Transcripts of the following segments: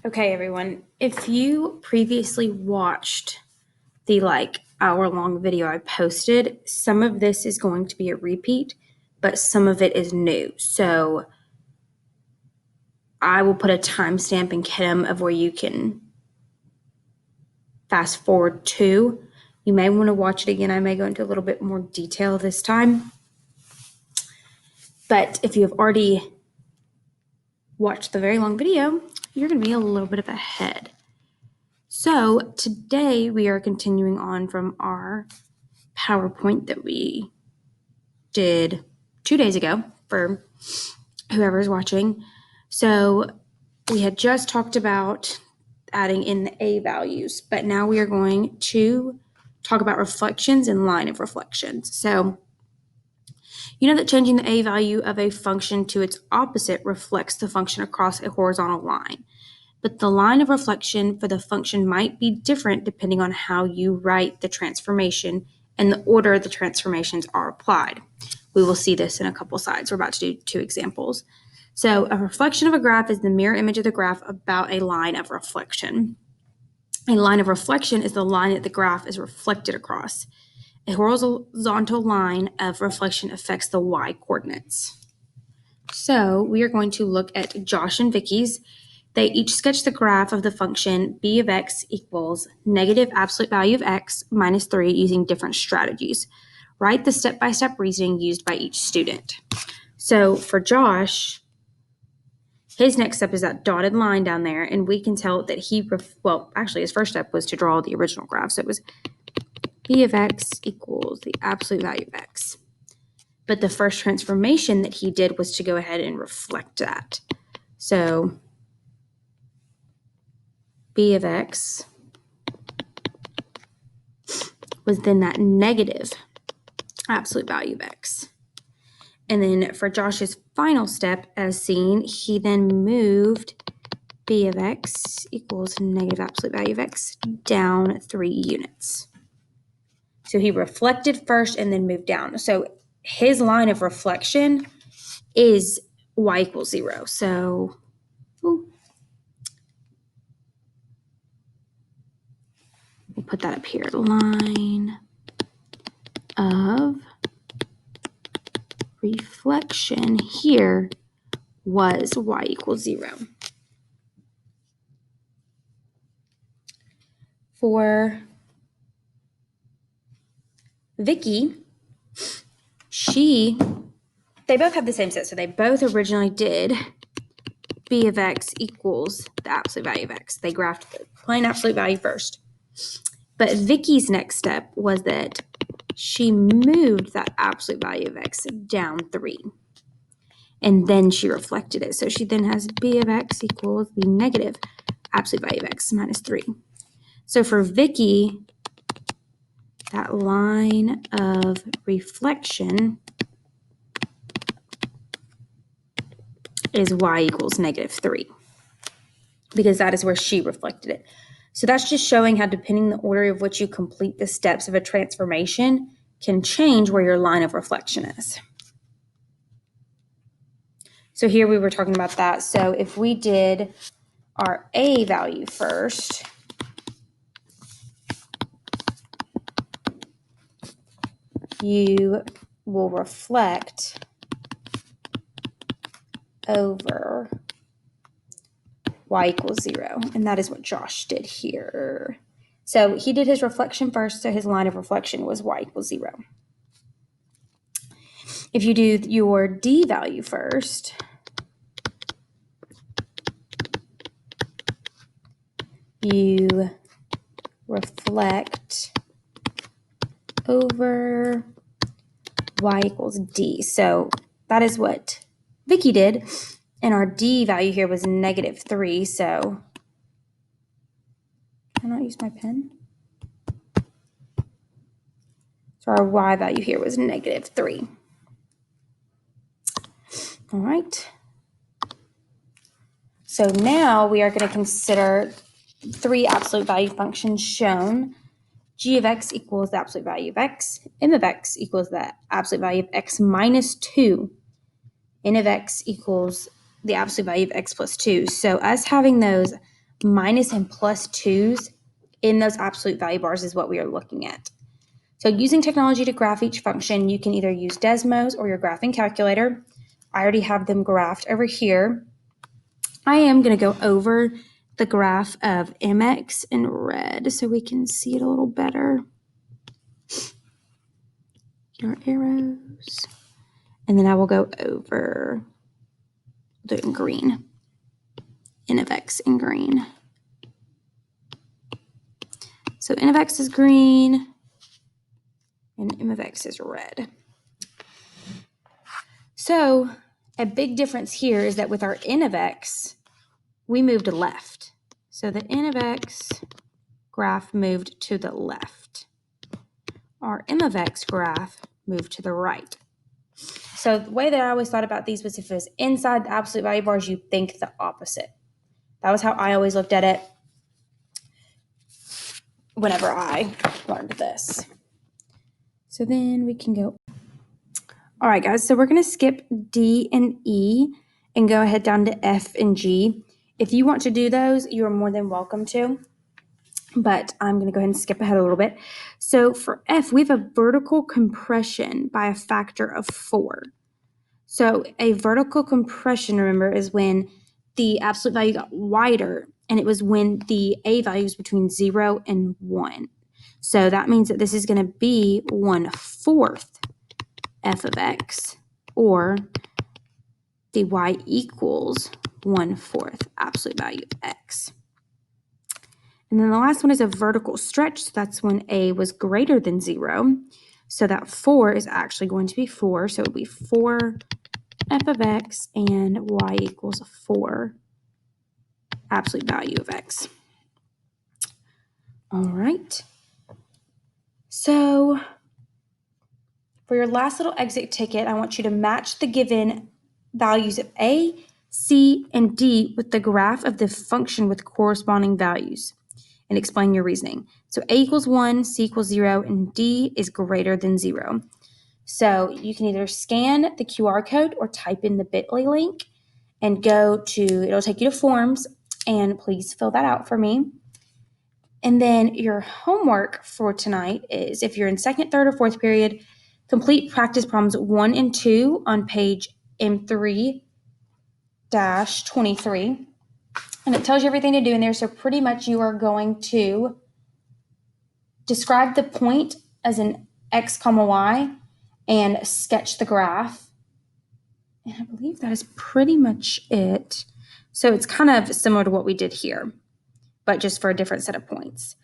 Okay, everyone, if you previously watched the hour-long video I posted, some of this is going to be a repeat, but some of it is new. So I will put a timestamp in Kim of where you can fast forward to. You may want to watch it again. I may go into a little bit more detail this time. But if you have already watched the very long video, you're going to be a little bit ahead. So today we are continuing on from our PowerPoint that we did 2 days ago for whoever's watching. So we had just talked about adding in the A values, but now we are going to talk about reflections and line of reflections. So you know that changing the A value of a function to its opposite reflects the function across a horizontal line. But the line of reflection for the function might be different depending on how you write the transformation and the order the transformations are applied. We will see this in a couple slides. We're about to do 2 examples. So a reflection of a graph is the mirror image of the graph about a line of reflection. A line of reflection is the line that the graph is reflected across. A horizontal line of reflection affects the y coordinates. So we are going to look at Josh and Vicky's. They each sketch the graph of the function b of x equals negative absolute value of x minus 3 using different strategies. Write the step-by-step reasoning used by each student. So for Josh, his next step is that dotted line down there, and we can tell that his first step was to draw the original graph. So it was b of x equals the absolute value of x. But the first transformation that he did was to go ahead and reflect that. So b of x was then that negative absolute value of x. And then for Josh's final step, as seen, he then moved b of x equals negative absolute value of x down 3 units. So he reflected first and then moved down. So his line of reflection is y equals 0. So we'll put that up here. Line of reflection here was y equals 0. For Vicky, they both have the same set. So they both originally did b of x equals the absolute value of x. They graphed the plain absolute value first. But Vicky's next step was that she moved that absolute value of x down 3. And then she reflected it. So she then has b of x equals the negative absolute value of x minus 3. So for Vicky, that line of reflection is y equals negative 3, because that is where she reflected it. So that's just showing how, depending on the order of which you complete the steps of a transformation, can change where your line of reflection is. So here we were talking about that. So if we did our A value first, you will reflect over y equals 0. And that is what Josh did here. So he did his reflection first, so his line of reflection was y equals 0. If you do your D value first, you reflect over y equals D. So that is what Vicky did. And our D value here was negative 3. So can I not use my pen? So our Y value here was negative 3. All right. So now we are going to consider 3 absolute value functions shown. G of x equals the absolute value of x. M of x equals the absolute value of x minus 2. N of x equals the absolute value of x plus 2. So us having those minus and plus 2's in those absolute value bars is what we are looking at. So using technology to graph each function, you can either use Desmos or your graphing calculator. I already have them graphed over here. I am going to go over the graph of mx in red so we can see it a little better. Our arrows. And then I will go over the in green. N of x in green. So n of x is green and m of x is red. So a big difference here is that with our n of x, we moved left. So the n of x graph moved to the left. Our m of x graph moved to the right. So the way that I always thought about these was if it was inside the absolute value bars, you'd think the opposite. That was how I always looked at it whenever I learned this. So then we can go. All right, guys, so we're going to skip D and E and go ahead down to F and G. If you want to do those, you are more than welcome to, but I'm going to go ahead and skip ahead a little bit. So for F, we have a vertical compression by a factor of 4. So a vertical compression, remember, is when the absolute value got wider, and it was when the A value is between 0 and 1. So that means that this is going to be 1/4 f of x, or the y equals 1/4 absolute value of x. And then the last one is a vertical stretch. So that's when a was greater than 0. So that 4 is actually going to be 4. So it will be 4 f of x and y equals 4 absolute value of x. All right. So for your last little exit ticket, I want you to match the given values of a, c, and d with the graph of the function with corresponding values and explain your reasoning. So a equals 1, c equals 0, and d is greater than 0. So you can either scan the QR code or type in the bit.ly link and go to, it'll take you to forms, and please fill that out for me. And then your homework for tonight is, if you're in second, third, or fourth period, complete practice problems 1 and 2 on page M3-23. And it tells you everything to do in there. So pretty much you are going to describe the point as an x, y, and sketch the graph. And I believe that is pretty much it. So it's kind of similar to what we did here, but just for a different set of points.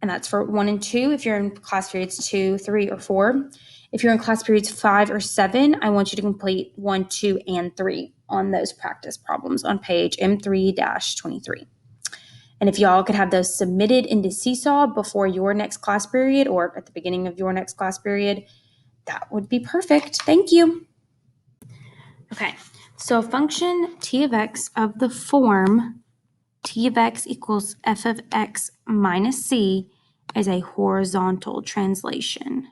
And that's for 1 and 2 if you're in class periods 2, 3, or 4. If you're in class periods 5 or 7, I want you to complete 1, 2, and 3 on those practice problems on page M3-23. And if y'all could have those submitted into Seesaw before your next class period or at the beginning of your next class period, that would be perfect. Thank you. Okay, so a function t of x of the form t of x equals f of x minus c is a horizontal translation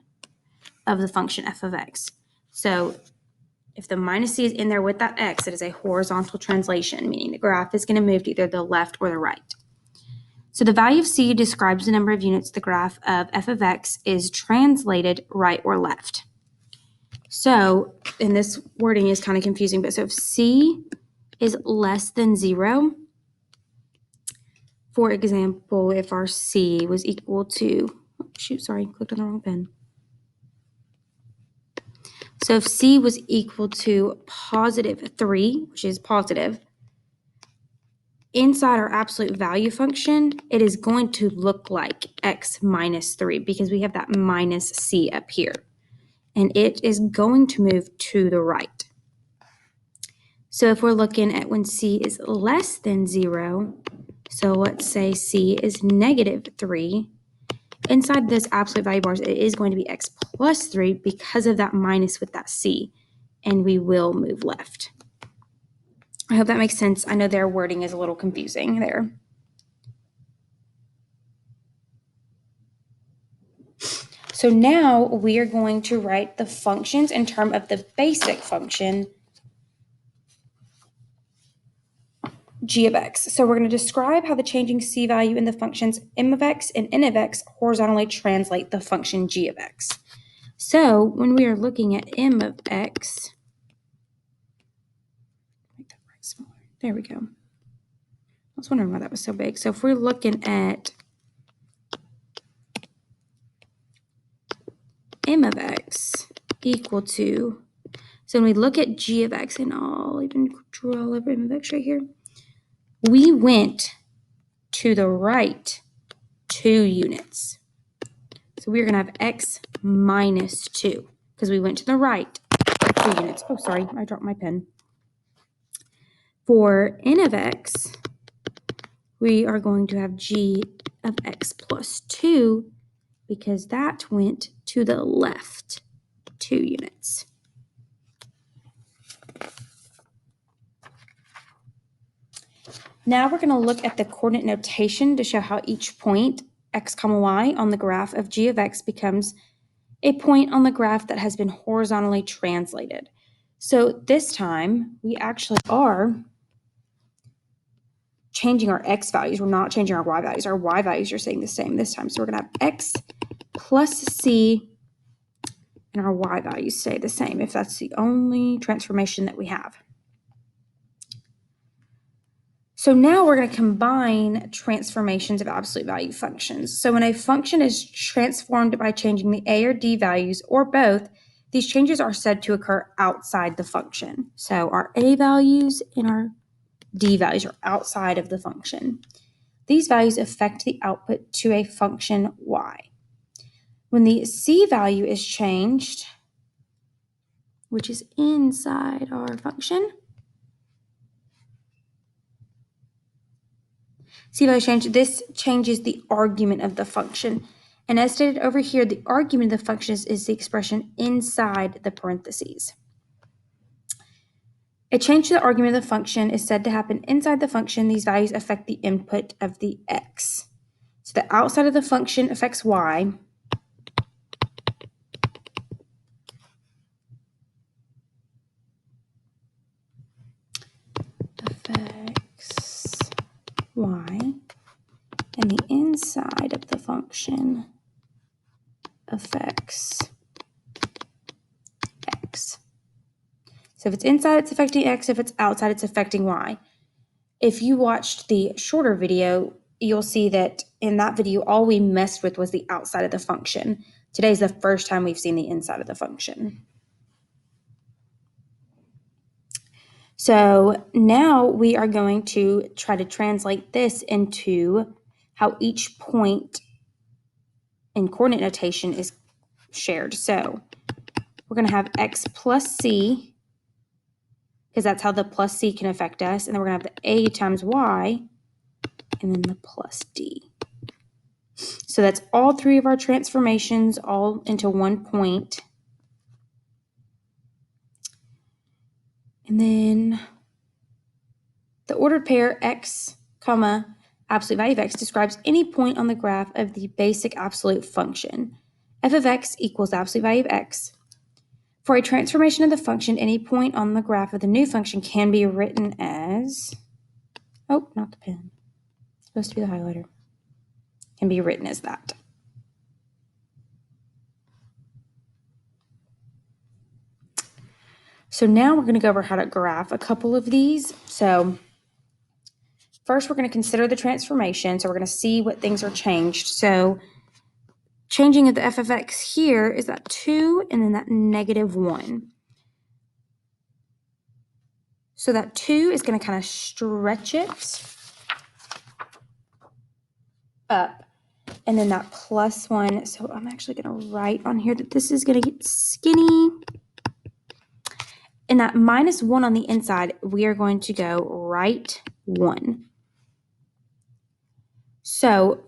of the function f of x. So if the minus c is in there with that x, it is a horizontal translation, meaning the graph is going to move to either the left or the right. So the value of c describes the number of units the graph of f of x is translated right or left. So, and this wording is kind of confusing, but so if c is less than 0, for example, if our c was equal to, clicked on the wrong pen. So if c was equal to +3, which is positive, inside our absolute value function, it is going to look like x minus 3 because we have that minus c up here. And it is going to move to the right. So if we're looking at when c is less than 0, so let's say c is -3, inside those absolute value bars, it is going to be x plus 3 because of that minus with that c, and we will move left. I hope that makes sense. I know their wording is a little confusing there. So now we are going to write the functions in terms of the basic function g of x. So we're going to describe how the changing c value in the functions m of x and n of x horizontally translate the function g of x. So when we are looking at m of x, make that right smaller. There we go. I was wondering why that was so big. So if we're looking at m of x equal to, so when we look at g of x, and I'll even draw all over m of x right here, we went to the right 2 units. So we're going to have x minus 2 because we went to the right 2 units. Oh, sorry, I dropped my pen. For n of x, we are going to have g of x plus 2 because that went to the left 2 units. Now we're going to look at the coordinate notation to show how each point, x comma y, on the graph of g of x becomes a point on the graph that has been horizontally translated. So this time, we actually are changing our x values. We're not changing our y values. Our y values are staying the same this time. So we're going to have x plus c, and our y values stay the same if that's the only transformation that we have. So now we're going to combine transformations of absolute value functions. So when a function is transformed by changing the a or d values or both, these changes are said to occur outside the function. So our a values and our d values are outside of the function. These values affect the output to a function y. When the c value is changed, which is inside our function, c value change, this changes the argument of the function. And as stated over here, the argument of the function is the expression inside the parentheses. A change to the argument of the function is said to happen inside the function. These values affect the input of the x. So the outside of the function affects y. Affects y. And the inside of the function affects x. So if it's inside, it's affecting x. If it's outside, it's affecting y. If you watched the shorter video, you'll see that in that video, all we messed with was the outside of the function. Today's the first time we've seen the inside of the function. So now we are going to try to translate this into how each point in coordinate notation is shared. So we're going to have x plus c, because that's how the plus c can affect us. And then we're going to have the a times y, and then the plus d. So that's all 3 of our transformations all into one point. And then the ordered pair x, comma, absolute value of x describes any point on the graph of the basic absolute function. F of x equals the absolute value of x. For a transformation of the function, any point on the graph of the new function can be written as, oh, not the pen. It's supposed to be the highlighter. Can be written as that. So now we're going to go over how to graph a couple of these. So first, we're going to consider the transformation. So we're going to see what things are changed. So changing of the f of x here is that 2 and then that negative 1. So that 2 is going to kind of stretch it up. And then that plus 1. So I'm actually going to write on here that this is going to get skinny. And that minus 1 on the inside, we are going to go right 1. So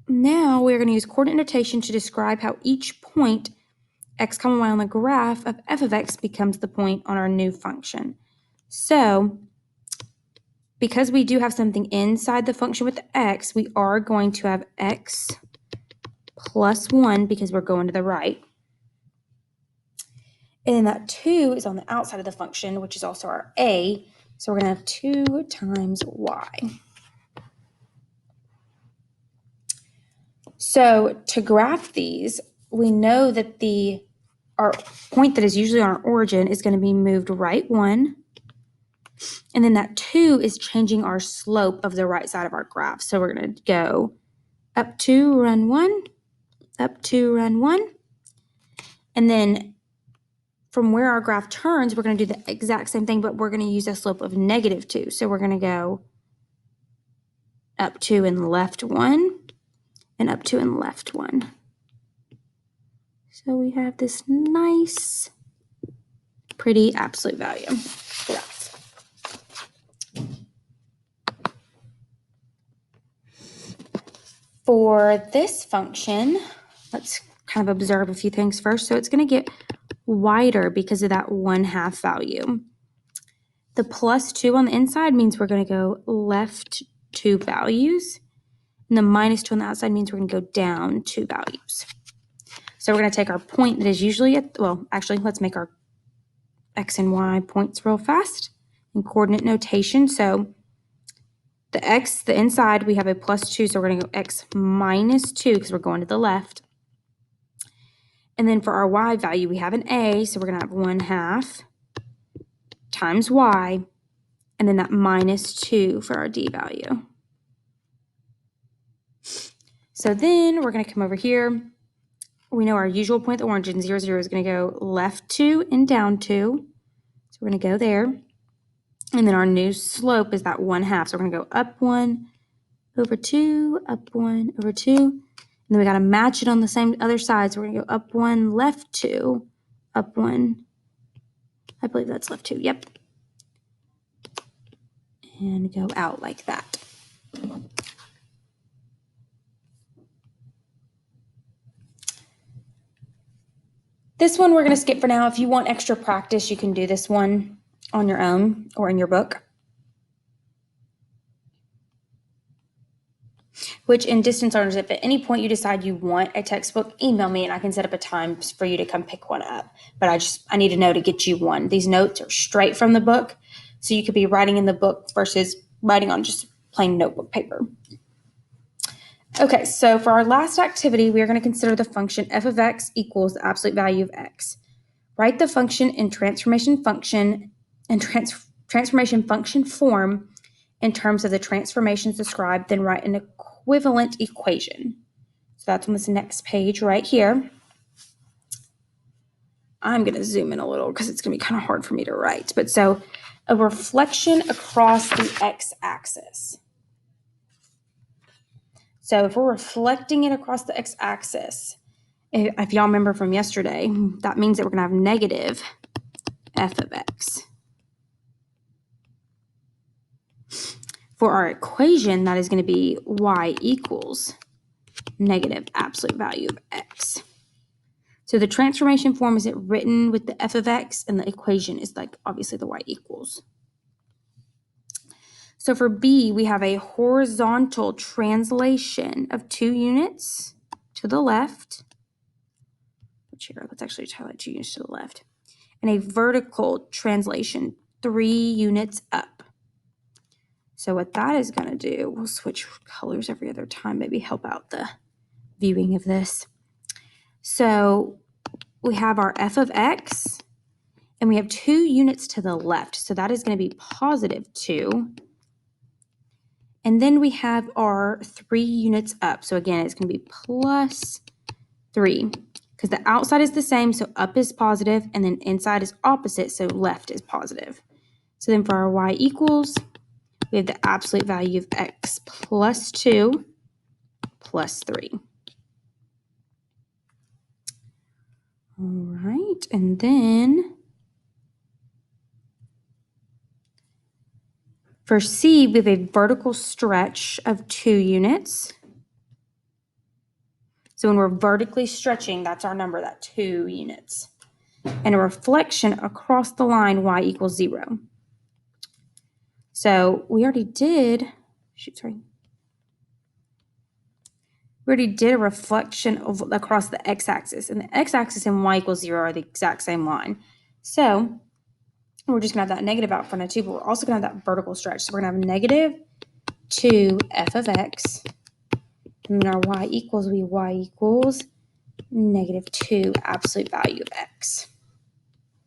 now we're going to use coordinate notation to describe how each point x comma y on the graph of f of x becomes the point on our new function. So because we do have something inside the function with the x, we are going to have x plus 1 because we're going to the right. And then that 2 is on the outside of the function, which is also our a. So we're going to have 2 times y. So to graph these, we know that our point that is usually on our origin is going to be moved right 1. And then that 2 is changing our slope of the right side of our graph. So we're going to go up 2, run 1, up 2, run 1. And then from where our graph turns, we're going to do the exact same thing, but we're going to use a slope of -2. So we're going to go up 2 and left 1, and up 2 and left 1. So we have this nice, pretty absolute value. For this function, let's kind of observe a few things first. So it's going to get wider because of that 1/2 value. The +2 on the inside means we're going to go left 2 values. And the -2 on the outside means we're going to go down 2 values. So we're going to take our point that is usually actually, let's make our x and y points real fast in coordinate notation. So the x, the inside, we have a +2, so we're going to go x -2 because we're going to the left. And then for our y value, we have an a, so we're going to have 1/2 times y, and then that -2 for our d value. So then we're going to come over here. We know our usual point at the origin, 0, 0, is going to go left 2 and down 2. So we're going to go there. And then our new slope is that 1/2. So we're going to go up 1, over 2, up 1, over 2. And then we got to match it on the same other side. So we're going to go up 1, left 2, up 1. I believe that's left 2. Yep. And go out like that. This one we're going to skip for now. If you want extra practice, you can do this one on your own or in your book. Which in distance learners, if at any point you decide you want a textbook, email me and I can set up a time for you to come pick one up. But I need to know to get you one. These notes are straight from the book, so you could be writing in the book versus writing on just plain notebook paper. Okay, so for our last activity, we are going to consider the function f of x equals the absolute value of x. Write the function in transformation function form in terms of the transformations described, then write an equivalent equation. So that's on this next page right here. I'm going to zoom in a little because it's going to be kind of hard for me to write. But so a reflection across the x-axis. So if we're reflecting it across the x-axis, if y'all remember from yesterday, that means that we're going to have negative f of x. For our equation, that is going to be y equals negative absolute value of x. So the transformation form is written with the f of x, and the equation is like obviously the y equals. So for B, we have a horizontal translation of 2 units to the left. Which here, let's actually highlight 2 units to the left. And a vertical translation, 3 units up. So what that is going to do, we'll switch colors every other time, maybe help out the viewing of this. So we have our f of x, and we have 2 units to the left. So that is going to be positive 2. And then we have our 3 units up. So again, it's going to be plus 3 because the outside is the same. So up is positive, and then inside is opposite. So left is positive. So then for our y equals, we have the absolute value of x plus 2 plus 3. All right, and then for C, we have a vertical stretch of 2 units. So when we're vertically stretching, that's our number, that 2 units. And a reflection across the line, y equals 0. So we already did, we already did a reflection across the x-axis. And the x-axis and y equals 0 are the exact same line. So we're just going to have that negative out front of 2, but we're also going to have that vertical stretch. So we're going to have negative 2f of x, and then our y equals will be y equals negative 2 absolute value of x.